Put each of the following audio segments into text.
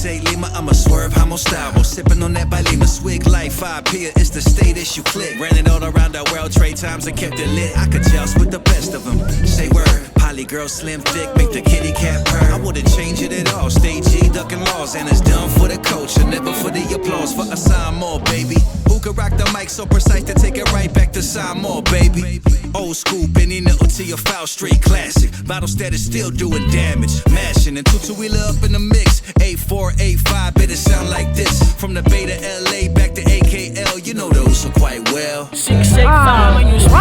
J Lima, I'm a swerve, I'm on style. Sipping on that Balima, swig like 5p. It's the status you click. Ran it all around the world, trade times and kept it lit. I could joust with the best of them. Say word, poly girl, slim, thick, make the kitty cat purr. I wouldn't change it at all. Stay G, ducking laws, and it's done for the culture, never for the applause. For a Samoa, baby. Who could rock the mic so precise to take it right back to Samoa, baby? Old school, Benny Nittle to your foul straight classic. Bottle status still doing damage. Mashing and two-wheeler up in the mix. 8-4, 8-5, better sound like this. From the Bay to LA, back to AKL, you know those so quite well. 685 when you 685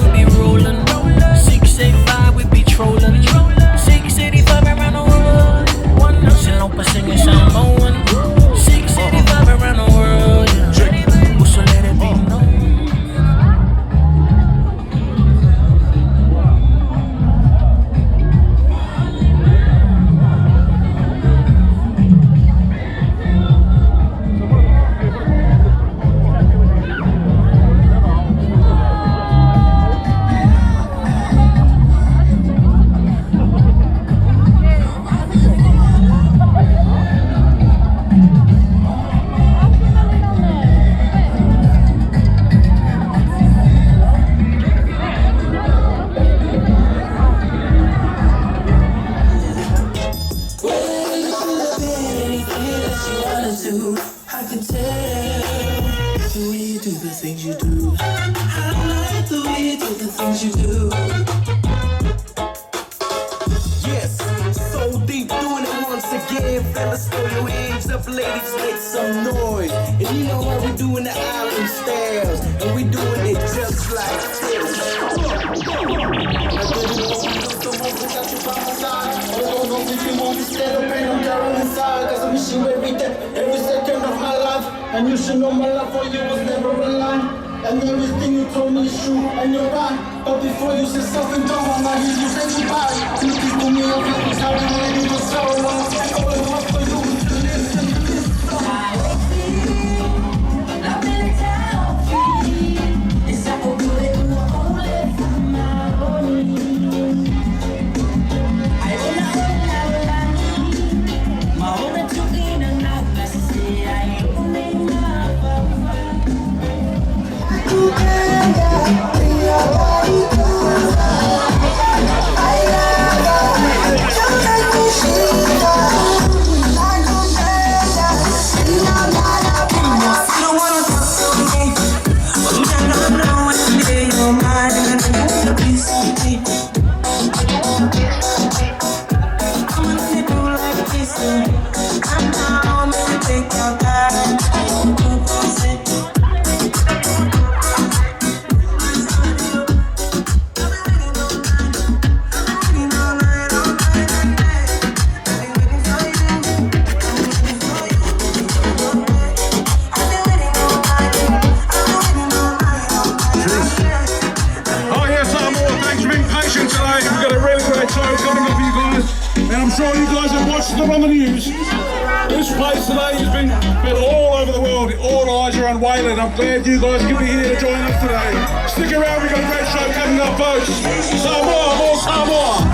we be rolling. 685 we be trolling. 685 around the world. One notion open singing Samoan. 685 around the world. So let it be known. And you should know my love for you was never a lie. And everything you told me is true and you're right. But before you said something dumb, I hear you say goodbye. You keep to me of it, how you really do so long. I was up for you. On the news. This place today has been all over the world. All eyes are on Whalan. I'm glad you guys can be here to join us today. Stick around, we've got a great show coming up, folks. Samoa, more Samoa.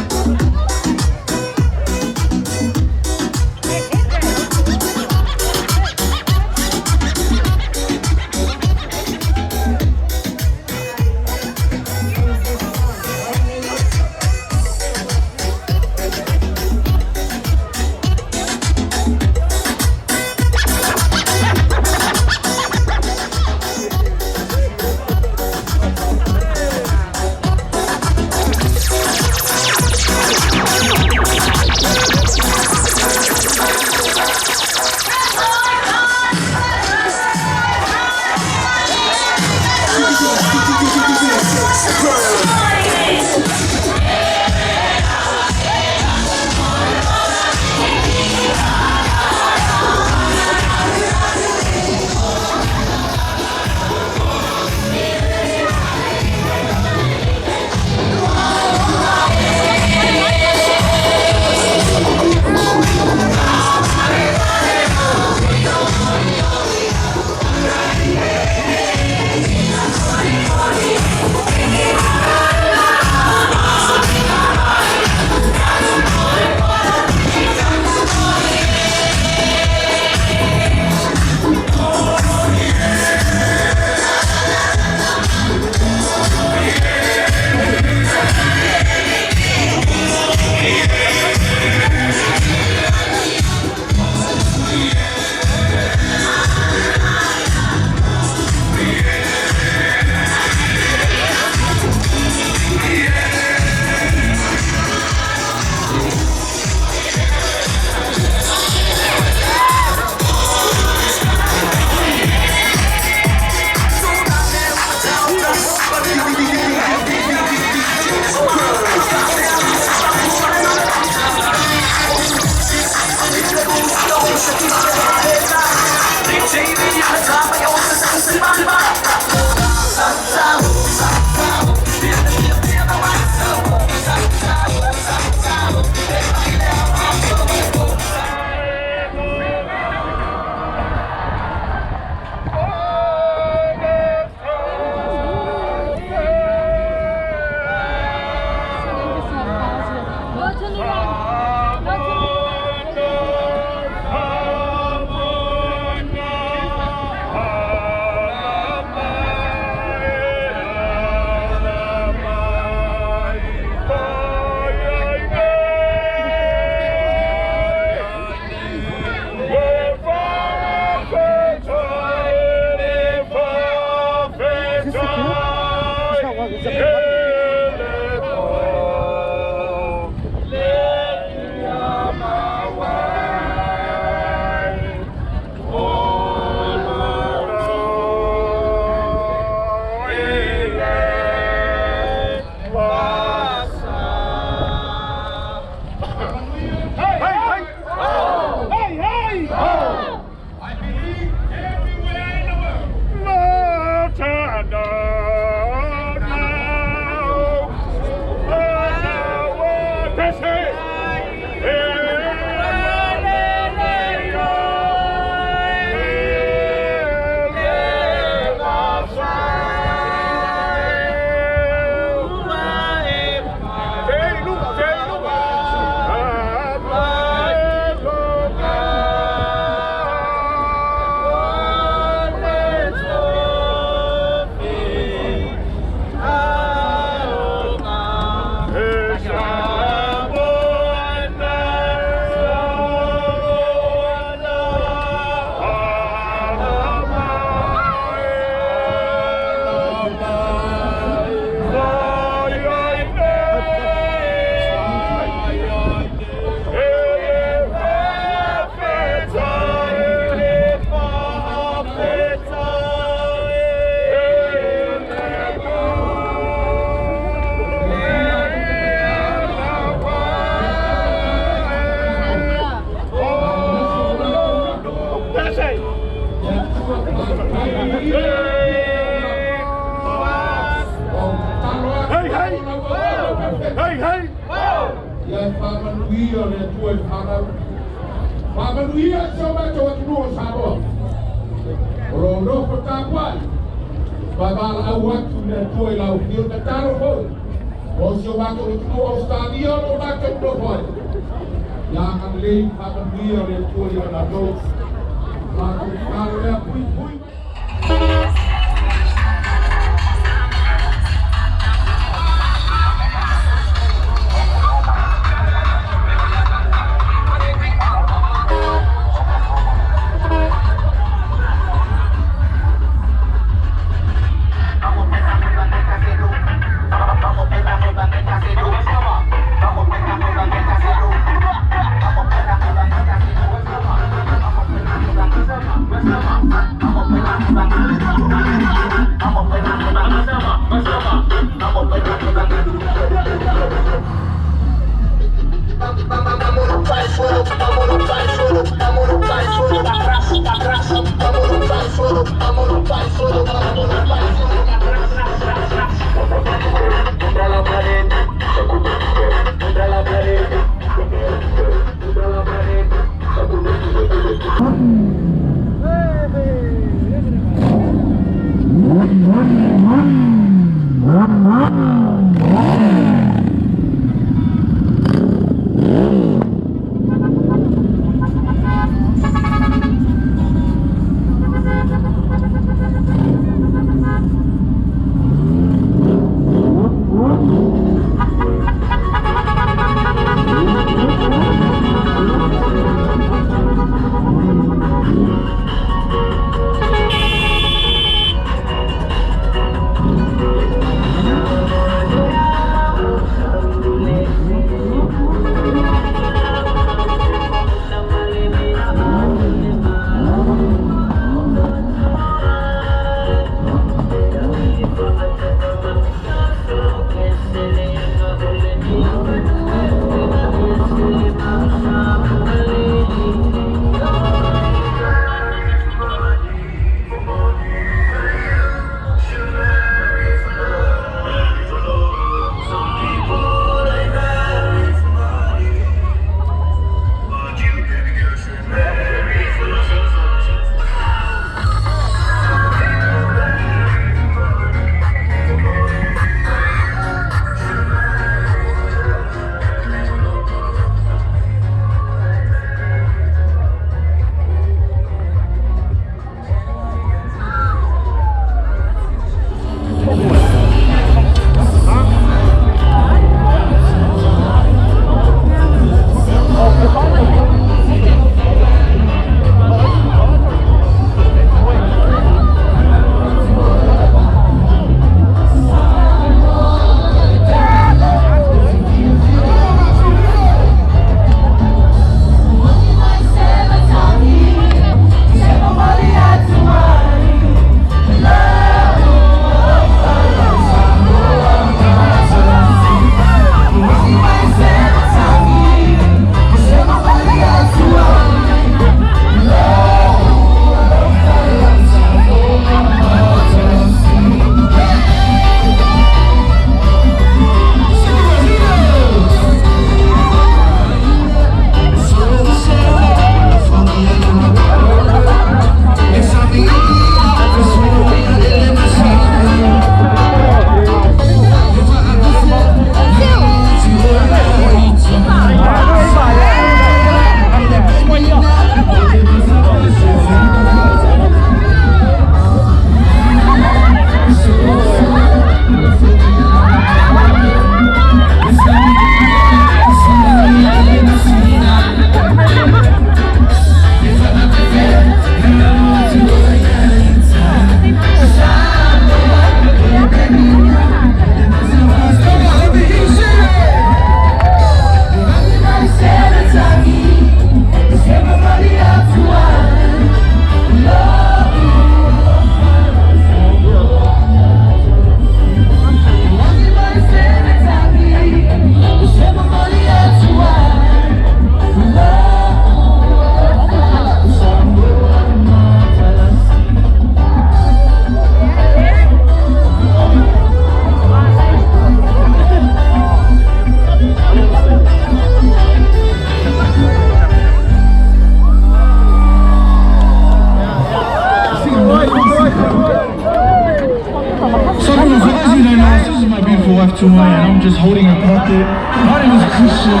I'm just holding a bucket. My name is Christian,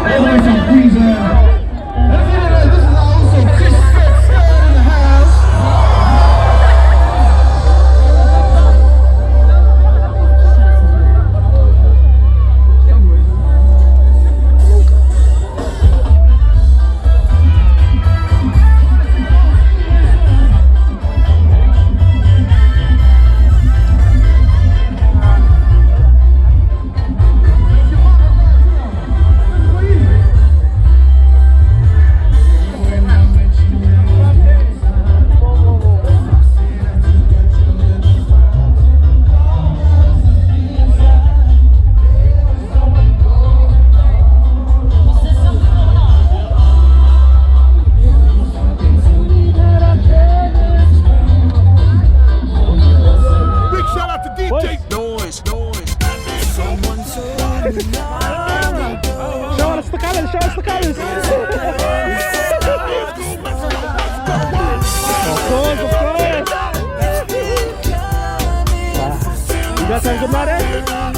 all the way from Queensland. And if you didn't know, this is also Chris in the house. Show us the colours, show us the colours. Of course. You guys have a good night, eh?